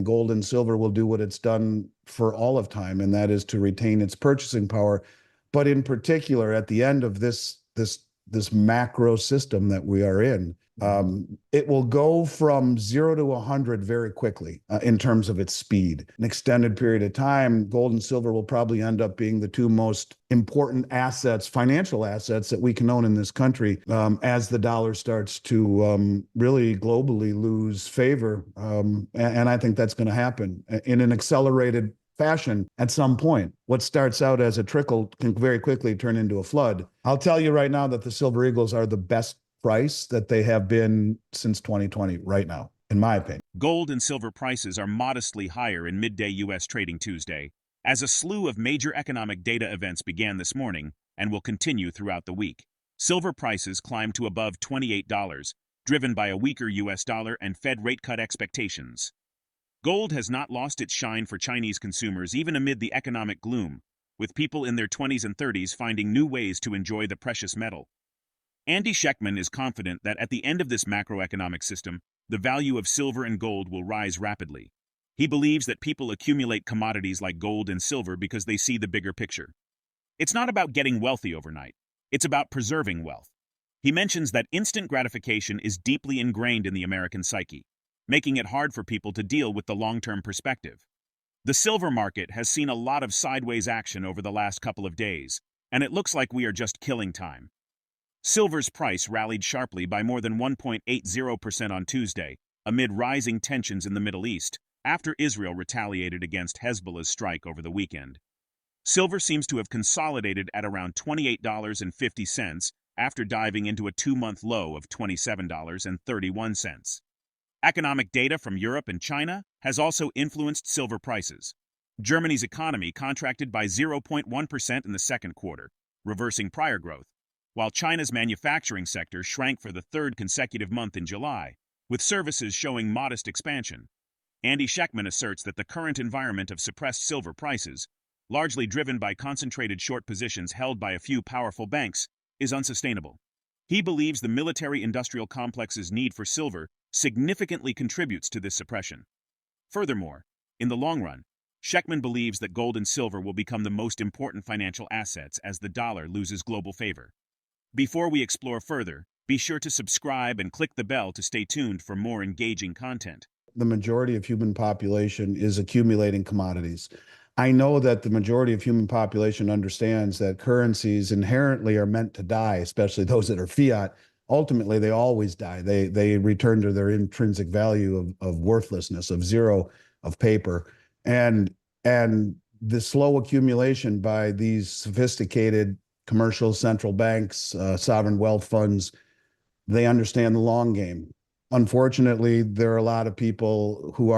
Gold and silver will do what it's done for all of time, and that is to retain its purchasing power. But in particular, at the end of this macro system that we are in, it will go from 0 to 100 very quickly in terms of its speed. An extended period of time, gold and silver will probably end up being the two most important assets, financial assets that we can own in this country as the dollar starts to really globally lose favor. And I think that's going to happen in an accelerated fashion at some point. What starts out as a trickle can very quickly turn into a flood. I'll tell you right now that the Silver Eagles are the best price that they have been since 2020 right now, in my opinion. Gold and silver prices are modestly higher in midday U.S. trading Tuesday, as a slew of major economic data events began this morning and will continue throughout the week. Silver prices climbed to above $28, driven by a weaker U.S. dollar and Fed rate cut expectations. Gold has not lost its shine for Chinese consumers even amid the economic gloom, with people in their 20s and 30s finding new ways to enjoy the precious metal. Andy Schectman is confident that at the end of this macroeconomic system, the value of silver and gold will rise rapidly. He believes that people accumulate commodities like gold and silver because they see the bigger picture. It's not about getting wealthy overnight. It's about preserving wealth. He mentions that instant gratification is deeply ingrained in the American psyche, making it hard for people to deal with the long-term perspective. The silver market has seen a lot of sideways action over the last couple of days, and it looks like we are just killing time. Silver's price rallied sharply by more than 1.80% on Tuesday, amid rising tensions in the Middle East, after Israel retaliated against Hezbollah's strike over the weekend. Silver seems to have consolidated at around $28.50 after diving into a two-month low of $27.31. Economic data from Europe and China has also influenced silver prices. Germany's economy contracted by 0.1% in the second quarter, reversing prior growth, while China's manufacturing sector shrank for the third consecutive month in July, with services showing modest expansion. Andy Schectman asserts that the current environment of suppressed silver prices, largely driven by concentrated short positions held by a few powerful banks, is unsustainable. He believes the military-industrial complex's need for silver significantly contributes to this suppression. Furthermore, in the long run, Schectman believes that gold and silver will become the most important financial assets as the dollar loses global favor. Before we explore further, be sure to subscribe and click the bell to stay tuned for more engaging content. The majority of human population is accumulating commodities. I know that the majority of human population understands that currencies inherently are meant to die, especially those that are fiat. Ultimately, they always die. They return to their intrinsic value of worthlessness, of zero, of paper. And the slow accumulation by these sophisticated commercial central banks, sovereign wealth funds, they understand the long game. Unfortunately, there are a lot of people who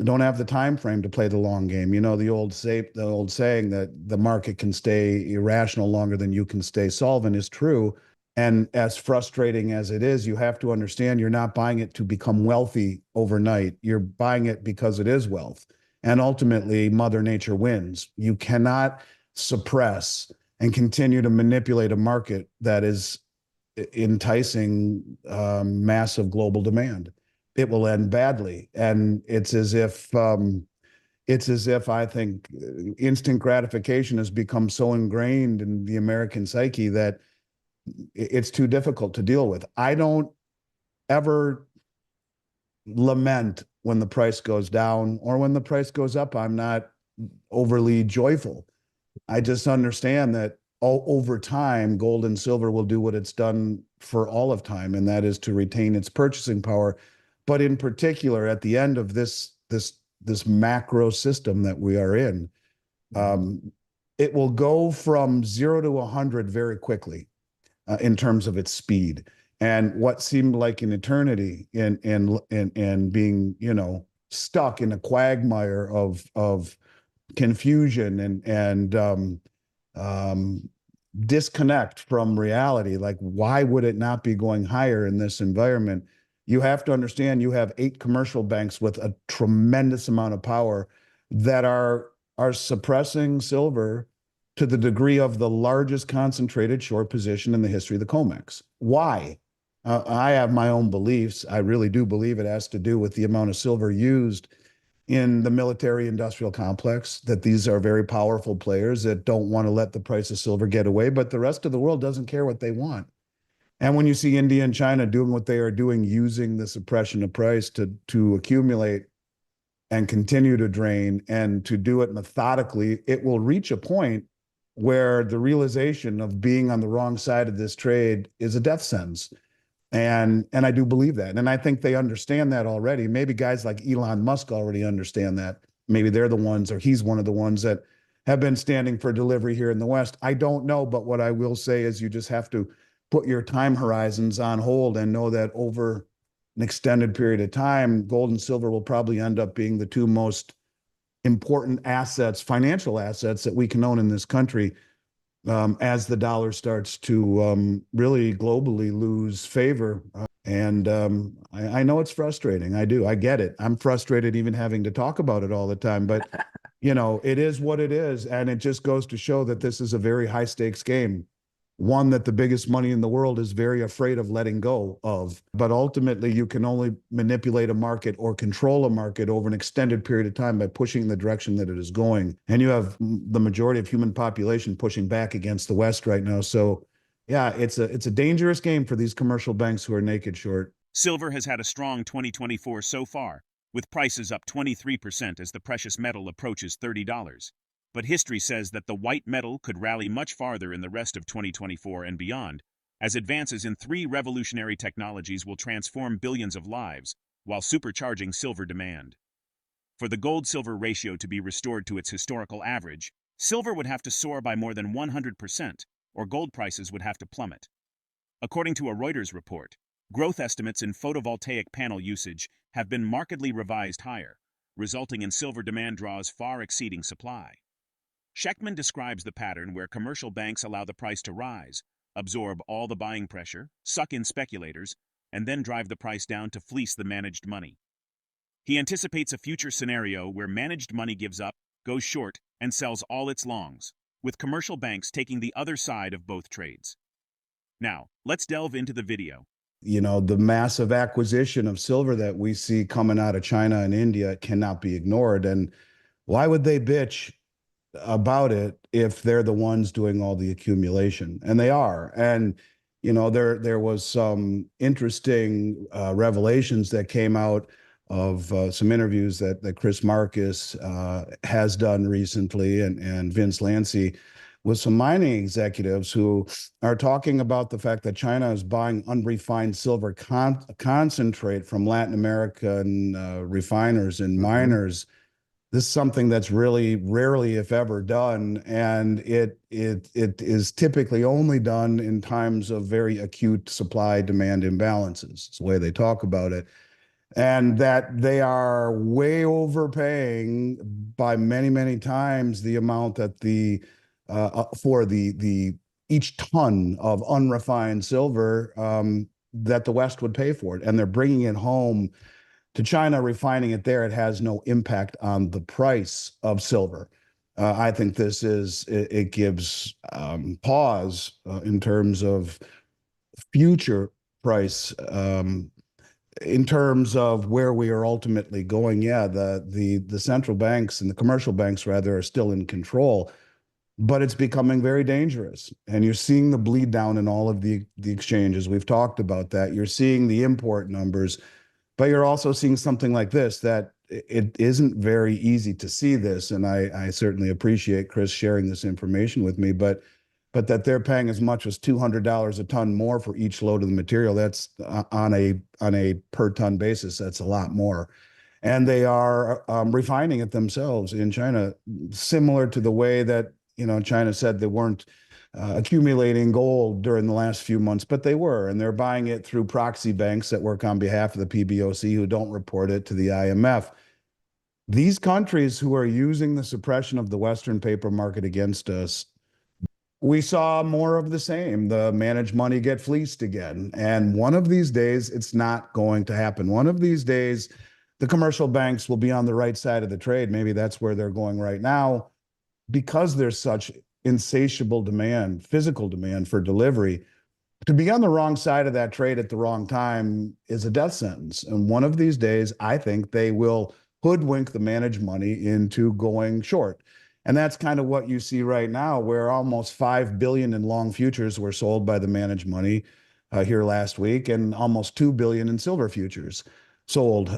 don't have the time frame to play the long game. You know, the old saying that the market can stay irrational longer than you can stay solvent is true. And as frustrating as it is, you have to understand you're not buying it to become wealthy overnight. You're buying it because it is wealth. And ultimately, Mother Nature wins. You cannot suppress and continue to manipulate a market that is enticing massive global demand. It will end badly. And it's as if I think instant gratification has become so ingrained in the American psyche that it's too difficult to deal with. I don't ever lament when the price goes down, or when the price goes up. I'm not overly joyful. I just understand that over time, gold and silver will do what it's done for all of time, and that is to retain its purchasing power. But in particular, at the end of this macro system that we are in, it will go from 0 to 100 very quickly in terms of its speed. And what seemed like an eternity in being, stuck in a quagmire of confusion and disconnect from reality. Like, why would it not be going higher in this environment? You have to understand you have 8 commercial banks with a tremendous amount of power that are suppressing silver to the degree of the largest concentrated short position in the history of the COMEX. Why? I have my own beliefs. I really do believe it has to do with the amount of silver used in the military industrial complex, that these are very powerful players that don't want to let the price of silver get away, but the rest of the world doesn't care what they want. And when you see India and China doing what they are doing, using the suppression of price to accumulate and continue to drain and to do it methodically, it will reach a point where the realization of being on the wrong side of this trade is a death sentence. And I do believe that. And I think they understand that already. Maybe guys like Elon Musk already understand that. Maybe they're the ones, or he's one of the ones that have been standing for delivery here in the West. I don't know, but what I will say is you just have to put your time horizons on hold and know that over an extended period of time, gold and silver will probably end up being the two most important assets, financial assets that we can own in this country, as the dollar starts to really globally lose favor. And I know it's frustrating. I do. I get it. I'm frustrated even having to talk about it all the time. But, it is what it is. And it just goes to show that this is a very high stakes game, one that the biggest money in the world is very afraid of letting go of. But ultimately, you can only manipulate a market or control a market over an extended period of time by pushing the direction that it is going. And you have the majority of human population pushing back against the West right now. So, yeah, it's a dangerous game for these commercial banks who are naked short. Silver has had a strong 2024 so far, with prices up 23% as the precious metal approaches $30. But history says that the white metal could rally much farther in the rest of 2024 and beyond, as advances in three revolutionary technologies will transform billions of lives while supercharging silver demand. For the gold-silver ratio to be restored to its historical average, silver would have to soar by more than 100%, or gold prices would have to plummet. According to a Reuters report, growth estimates in photovoltaic panel usage have been markedly revised higher, resulting in silver demand draws far exceeding supply. Schectman describes the pattern where commercial banks allow the price to rise, absorb all the buying pressure, suck in speculators, and then drive the price down to fleece the managed money. He anticipates a future scenario where managed money gives up, goes short, and sells all its longs, with commercial banks taking the other side of both trades. Now, let's delve into the video. The massive acquisition of silver that we see coming out of China and India cannot be ignored. And why would they bitch about it if they're the ones doing all the accumulation? And they are. And there was some interesting revelations that came out of some interviews that Chris Marcus has done recently, and Vince Lancy, with some mining executives who are talking about the fact that China is buying unrefined silver concentrate from Latin American refiners and miners. This is something that's really rarely, if ever, done, and it is typically only done in times of very acute supply-demand imbalances. It's the way they talk about it, and that they are way overpaying by many, many times the amount that for the each ton of unrefined silver that the West would pay for it, and they're bringing it home to China, refining it there. It has no impact on the price of silver. I think it gives pause in terms of future price, in terms of where we are ultimately going. Yeah, the central banks and the commercial banks rather are still in control, but it's becoming very dangerous. And you're seeing the bleed down in all of the exchanges. We've talked about that. You're seeing the import numbers. But you're also seeing something like this, that it isn't very easy to see this. And I certainly appreciate Chris sharing this information with me, but that they're paying as much as $200 a ton more for each load of the material. That's on a per ton basis. That's a lot more. And they are refining it themselves in China, similar to the way that, China said they weren't accumulating gold during the last few months, but they were, and they're buying it through proxy banks that work on behalf of the PBOC, who don't report it to the IMF. These countries who are using the suppression of the Western paper market against us, we saw more of the same. The managed money get fleeced again. And one of these days, it's not going to happen. One of these days, the commercial banks will be on the right side of the trade. Maybe that's where they're going right now, because there's such insatiable demand, physical demand for delivery. To be on the wrong side of that trade at the wrong time is a death sentence. And one of these days, I think they will hoodwink the managed money into going short. And that's kind of what you see right now, where almost 5 billion in long futures were sold by the managed money here last week, and almost 2 billion in silver futures sold.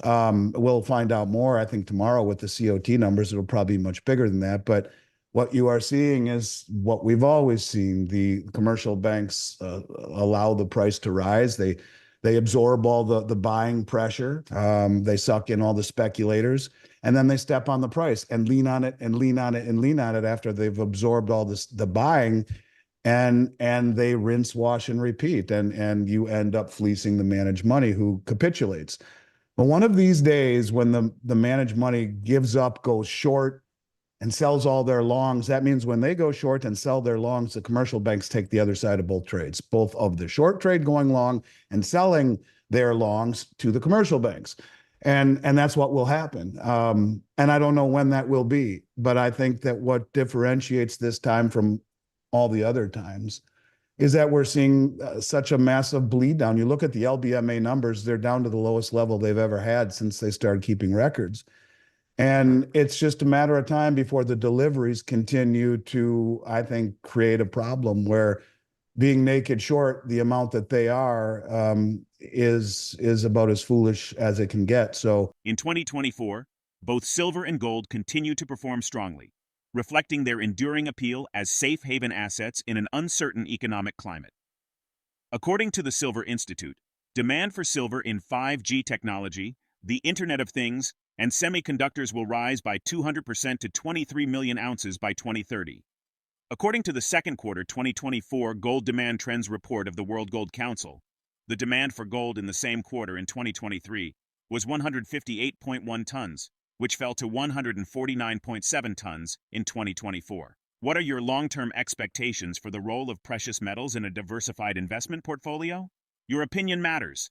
We'll find out more, I think, tomorrow with the COT numbers. It'll probably be much bigger than that. But what you are seeing is what we've always seen. The commercial banks allow the price to rise. They absorb all the buying pressure. They suck in all the speculators, and then they step on the price and lean on it and lean on it and lean on it after they've absorbed all the buying, and they rinse, wash, and repeat, and you end up fleecing the managed money who capitulates. But one of these days, when the managed money gives up, goes short, and sells all their longs, that means when they go short and sell their longs, the commercial banks take the other side of both trades, both of the short trade going long and selling their longs to the commercial banks. And that's what will happen. And I don't know when that will be, but I think that what differentiates this time from all the other times is that we're seeing such a massive bleed down. You look at the LBMA numbers, they're down to the lowest level they've ever had since they started keeping records. And it's just a matter of time before the deliveries continue to, I think, create a problem where being naked short the amount that they are is about as foolish as it can get. So In 2024, both silver and gold continue to perform strongly, reflecting their enduring appeal as safe haven assets in an uncertain economic climate. According to the Silver Institute, demand for silver in 5G technology, the Internet of Things, and semiconductors will rise by 200% to 23 million ounces by 2030. According to the second quarter 2024 Gold Demand Trends Report of the World Gold Council, the demand for gold in the same quarter in 2023 was 158.1 tons, which fell to 149.7 tons in 2024. What are your long-term expectations for the role of precious metals in a diversified investment portfolio? Your opinion matters.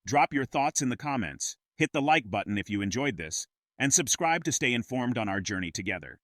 Drop your thoughts in the comments, hit the like button if you enjoyed this, and subscribe to stay informed on our journey together.